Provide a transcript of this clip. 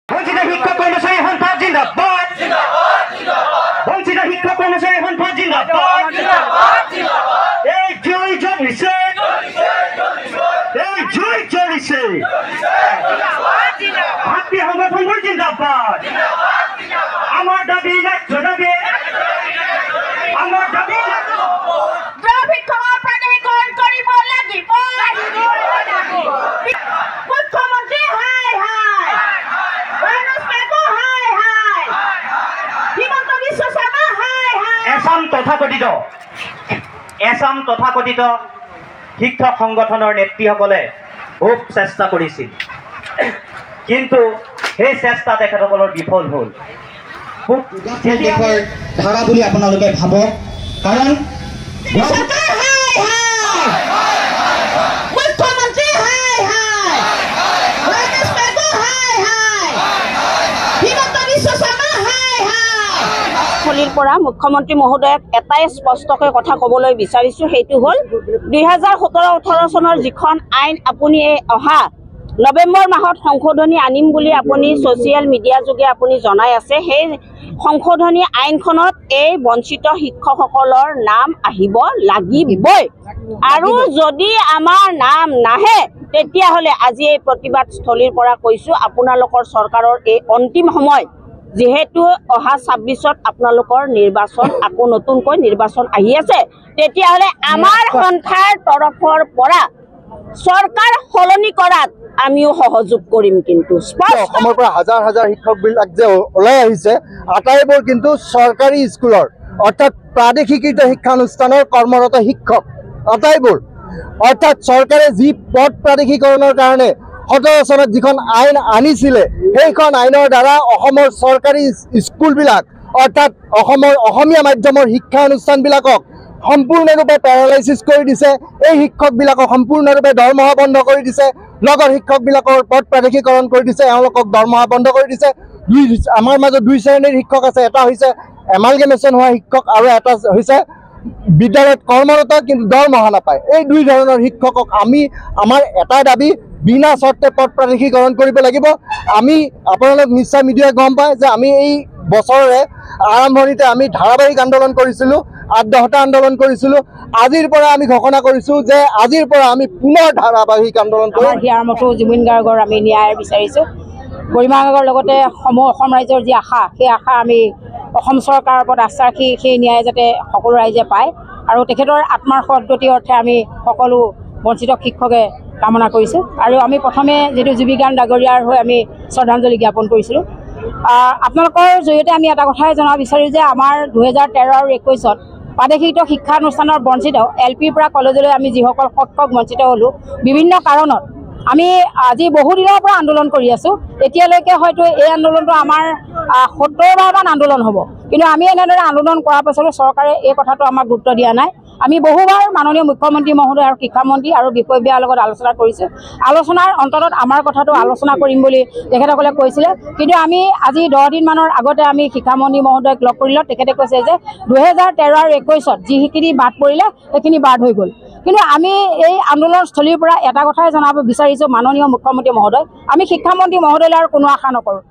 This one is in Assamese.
বঞ্চিত শিক্ষক কৰ্মচাৰী সন্থা জিন্দাবাদ বঞ্চিত শিক্ষক কৰ্মচাৰী সন্থা জিন্দাবাদ এই জয় জ্বলিছে এই জয় জ্বলিছে ভাতৃ সংগঠনবোৰ জিন্দাবাদ আমাৰ দাবী ন্যায্য দাবী আমাৰ দাবী এছাম তথাকথিত শিক্ষক সংগঠনৰ নেতৃসকলে খুব চেষ্টা কৰিছিল কিন্তু সেই চেষ্টা তেখেতসকলৰ বিফল হ'ল ধাৰা বুলি আপোনালোকে ভাবক কাৰণ মুখ্যমন্ত্ৰী মহোদয়ক এটাই স্পষ্টকৈ কথা ক'বলৈ বিচাৰিছোঁ সেইটো হ'ল 2017-18 চনৰ যিখন আইন আপুনি অহা নৱেম্বৰ মাহত সংশোধনী আনিম বুলি আপুনি ছ'চিয়েল মিডিয়া যোগে আপুনি জনাই আছে সেই সংশোধনী আইনখনত এই বঞ্চিত শিক্ষকসকলৰ নাম আহিব লাগিবই আৰু যদি আমাৰ নাম নাহে তেতিয়াহ'লে আজি এই প্ৰতিবাদস্থলীৰ পৰা কৈছোঁ আপোনালোকৰ চৰকাৰৰ এই অন্তিম সময় যেহেতু অহা 26ত আপোনালোকৰ নিৰ্বাচন আকৌ নতুনকৈ নিৰ্বাচন আহি আছে তেতিয়াহ'লে আমাৰ সন্থাৰ তৰফৰ পৰা চৰকাৰ সলনি কৰাত আমিও সহযোগ কৰিম কিন্তু অসমৰ পৰা হাজাৰ হাজাৰ শিক্ষকবিলাক যে ওলাই আহিছে আটাইবোৰ কিন্তু চৰকাৰী স্কুলৰ অৰ্থাৎ প্ৰাদেশিকৃত শিক্ষানুষ্ঠানৰ কৰ্মৰত শিক্ষক আটাইবোৰ অৰ্থাৎ চৰকাৰে যি পদ প্ৰাদেশিকৰণৰ কাৰণে 17 চনত যিখন আইন আনিছিলে সেইখন আইনৰ দ্বাৰা অসমৰ চৰকাৰী স্কুলবিলাক অৰ্থাৎ অসমৰ অসমীয়া মাধ্যমৰ শিক্ষানুষ্ঠানবিলাকক সম্পূৰ্ণৰূপে পেৰালাইচিছ কৰি দিছে এই শিক্ষকবিলাকক সম্পূৰ্ণৰূপে দৰমহা বন্ধ কৰি দিছে লগৰ শিক্ষকবিলাকৰ পদ প্ৰাদেশিকৰণ কৰি দিছে এওঁলোকক দৰমহা বন্ধ কৰি দিছে আমাৰ মাজত দুই শ্ৰেণীৰ শিক্ষক আছে এটা হৈছে এমালগেমেশ্যন হোৱা শিক্ষক আৰু এটা হৈছে বিদ্যালয়ত কৰ্মৰত কিন্তু দৰমহা নাপায় এই দুই ধৰণৰ শিক্ষকক আমি আমাৰ এটা দাবী বিনা চৰ্তে পদ প্ৰাদেশিকৰণ কৰিব লাগিব আমি আপোনালোক নিশ্চয় মিডিয়াই গম পায় যে আমি এই বছৰৰে আৰম্ভণিতে আমি ধাৰাবাহিক আন্দোলন কৰিছিলোঁ 8-10টা আন্দোলন কৰিছিলোঁ আজিৰ পৰা আমি ঘোষণা কৰিছোঁ যে আজিৰ পৰা আমি পুনৰ ধাৰাবাহিক আন্দোলন কৰিম হিয়াৰ মতো জুবিন গাৰ্গৰ আমি ন্যায় বিচাৰিছোঁ গৰিমা গাৰ্গৰ লগতে অসম ৰাইজৰ যি আশা সেই আশা আমি অসম চৰকাৰৰ ওপৰত আস্থা ৰাখি সেই ন্যায় যাতে সকলো ৰাইজে পায় আৰু তেখেতৰ আত্মাৰ সদ্গতি অৰ্থে আমি সকলো বঞ্চিত শিক্ষকে কামনা কৰিছোঁ আৰু আমি প্ৰথমে যিটো জুবিন ডাঙৰীয়াৰ হৈ আমি শ্ৰদ্ধাঞ্জলি জ্ঞাপন কৰিছিলোঁ আপোনালোকৰ জৰিয়তে আমি এটা কথাই জনাব বিচাৰোঁ যে আমাৰ 2013 আৰু 21ত প্ৰাদেশিক শিক্ষানুষ্ঠানৰ বঞ্চিত LPৰ পৰা কলেজলৈ আমি যিসকল শিক্ষক বঞ্চিত হ'লোঁ বিভিন্ন কাৰণত আমি আজি বহুদিনৰ পৰা আন্দোলন কৰি আছোঁ এতিয়ালৈকে হয়তো এই আন্দোলনটো আমাৰ 70বাৰমান আন্দোলন হ'ব কিন্তু আমি এনেদৰে আন্দোলন কৰাৰ পাছতো চৰকাৰে এই কথাটো আমাক গুৰুত্ব দিয়া নাই আমি বহুবাৰ মাননীয় মুখ্যমন্ত্ৰী মহোদয় আৰু শিক্ষামন্ত্ৰী আৰু বিষয়বিয়াৰ লগত আলোচনা কৰিছোঁ আলোচনাৰ অন্তৰত আমাৰ কথাটো আলোচনা কৰিম বুলি তেখেতসকলে কৈছিলে কিন্তু আমি আজি 10 দিনমানৰ আগতে আমি শিক্ষামন্ত্ৰী মহোদয়ক লগ কৰিলোঁ তেখেতে কৈছে যে 2013 আৰু 21ত যিখিনি বাদ পৰিলে সেইখিনি বাদ হৈ গ'ল কিন্তু আমি এই আন্দোলনস্থলীৰ পৰা এটা কথাই জনাব বিচাৰিছোঁ মাননীয় মুখ্যমন্ত্ৰী মহোদয় আমি শিক্ষামন্ত্ৰী মহোদয়লৈ আৰু কোনো আশা নকৰোঁ